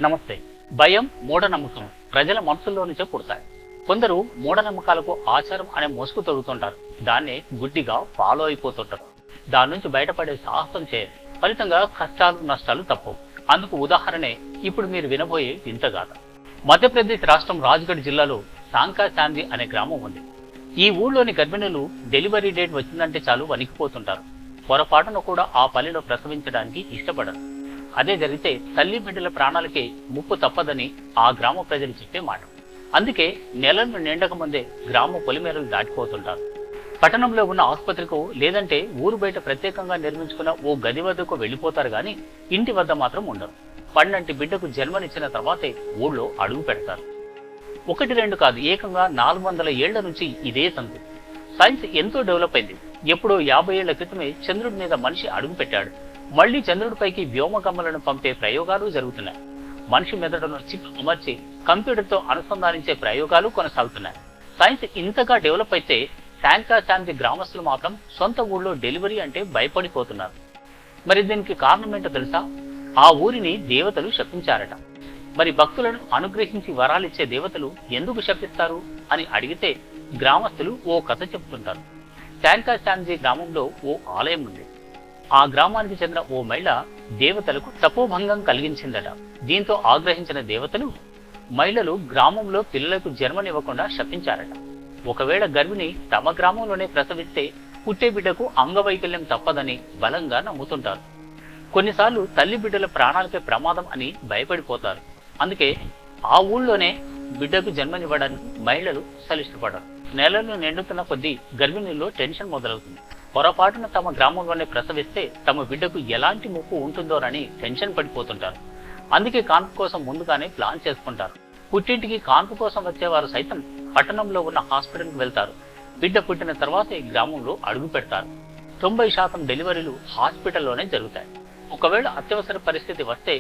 నమస్తే. భయం, మూఢనమ్మకం ప్రజల మనసుల్లో నుంచే పుడతాయి. కొందరు మూఢనమ్మకాలకు ఆచారం అనే మోసుకు తొడుగుతుంటారు. దాన్నే గుడ్డిగా ఫాలో అయిపోతుంటారు. దాని నుంచి బయటపడే సాహసం చేయరు. ఫలితంగా కష్టాలు, నష్టాలు తప్పవు. అందుకు ఉదాహరణే ఇప్పుడు మీరు వినబోయే వింతగాథ. మధ్యప్రదేశ్ రాష్ట్రం రాజ్గఢ్ జిల్లాలో సాంకా చాందీ అనే గ్రామం ఉంది. ఈ ఊళ్ళోని గర్భిణులు డెలివరీ డేట్ వచ్చిందంటే చాలు వణికిపోతుంటారు. పొరపాటును కూడా ఆ పల్లెలో ప్రసవించడానికి ఇష్టపడరు. అదే జరిగితే తల్లి బిడ్డల ప్రాణాలకే ముప్పు తప్పదని ఆ గ్రామ ప్రజలు చెప్పే మాట. అందుకే నెలలు నిండక ముందే గ్రామ పొలిమేరలు దాటిపోతుంటారు. పట్టణంలో ఉన్న ఆసుపత్రికో లేదంటే ఊరు బయట ప్రత్యేకంగా నిర్మించుకున్న ఓ గది వద్దకు వెళ్ళిపోతారు గాని ఇంటి వద్ద మాత్రం ఉండరు. పండంటి బిడ్డకు జన్మనిచ్చిన తర్వాతే ఊళ్ళో అడుగు పెడతారు. 1-2 కాదు, ఏకంగా 400 ఏళ్ల నుంచి ఇదే సంగతి. సైన్స్ ఎంతో డెవలప్ అయింది. ఎప్పుడో 50 ఏళ్ల క్రితమే చంద్రుడి మీద మనిషి అడుగు పెట్టాడు. మళ్లీ చంద్రుడిపైకి వ్యోమగమ్మలను పంపే ప్రయోగాలు జరుగుతున్నాయి. మనిషి మెదడును చిప్ అమర్చి కంప్యూటర్తో అనుసంధానించే ప్రయోగాలు కొనసాగుతున్నాయి. సైన్స్ ఇంతగా డెవలప్ అయితే సాంకా చాందీ గ్రామస్తులు మాత్రం సొంత ఊళ్ళో డెలివరీ అంటే భయపడిపోతున్నారు. మరి దీనికి కారణమేంటో తెలుసా? ఆ ఊరిని దేవతలు శపించారట. మరి భక్తులను అనుగ్రహించి వరాలిచ్చే దేవతలు ఎందుకు శపిస్తారు అని అడిగితే గ్రామస్తులు ఓ కథ చెబుతుంటారు. సాంకా చాందీ గ్రామంలో ఓ ఆలయం ఉంది. ఆ గ్రామానికి చెందిన ఓ మహిళ దేవతలకు తపోభంగం కలిగించిందట. దీంతో ఆగ్రహించిన దేవతలు మహిళలు గ్రామంలో పిల్లలకు జన్మనివ్వకుండా శపించారట. ఒకవేళ గర్భిణి తమ గ్రామంలోనే ప్రసవిస్తే పుట్టే బిడ్డకు అంగవైకల్యం తప్పదని బలంగా నమ్ముతుంటారు. కొన్నిసార్లు తల్లి బిడ్డల ప్రాణాలకే ప్రమాదం అని భయపడిపోతారు. అందుకే ఆ ఊళ్ళోనే బిడ్డకు జన్మనివ్వడానికి మహిళలు సలిష్టపడరు. నెలలు నిండుతున్న కొద్దీ గర్భిణీల్లో టెన్షన్ మొదలవుతుంది. పొరపాటున తమ గ్రామంలోనే ప్రసవిస్తే తమ బిడ్డకు ఎలాంటి ముప్పు ఉంటుందోనని టెన్షన్ పడిపోతుంటారు. అందుకే కాన్పు కోసం ముందుగానే ప్లాన్ చేసుకుంటారు. పుట్టింటికి కాన్పు కోసం వచ్చేవారు సైతం పట్టణంలో ఉన్న హాస్పిటల్కి వెళ్తారు. బిడ్డ పుట్టిన తర్వాతే గ్రామంలో అడుగు పెడతారు. 90% డెలివరీలు హాస్పిటల్లోనే జరుగుతాయి. ఒకవేళ అత్యవసర పరిస్థితి వస్తే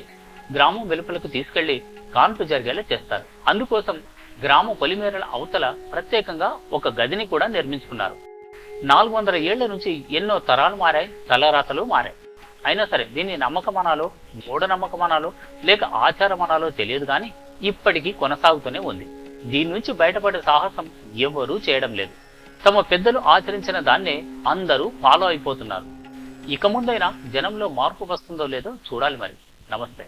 గ్రామం వెలుపలకు తీసుకెళ్లి కాన్పు జరిగేలా చేస్తారు. అందుకోసం గ్రామ పొలిమేరల అవతల ప్రత్యేకంగా ఒక గదిని కూడా నిర్మించుకున్నారు. 400 ఏళ్ల నుంచి ఎన్నో తరాలు మారాయి, తలరాతలు మారాయి. అయినా సరే దీన్ని నమ్మకమనాలో, మూఢనమ్మకమనాలో లేక ఆచారమనాలో తెలియదు కానీ ఇప్పటికీ కొనసాగుతూనే ఉంది. దీని నుంచి బయటపడే సాహసం ఎవరూ చేయడం లేదు. తమ పెద్దలు ఆచరించిన దాన్నే అందరూ ఫాలో అయిపోతున్నారు. ఇక ముందైనా జనంలో మార్పు వస్తుందో లేదో చూడాలి మరి. నమస్తే.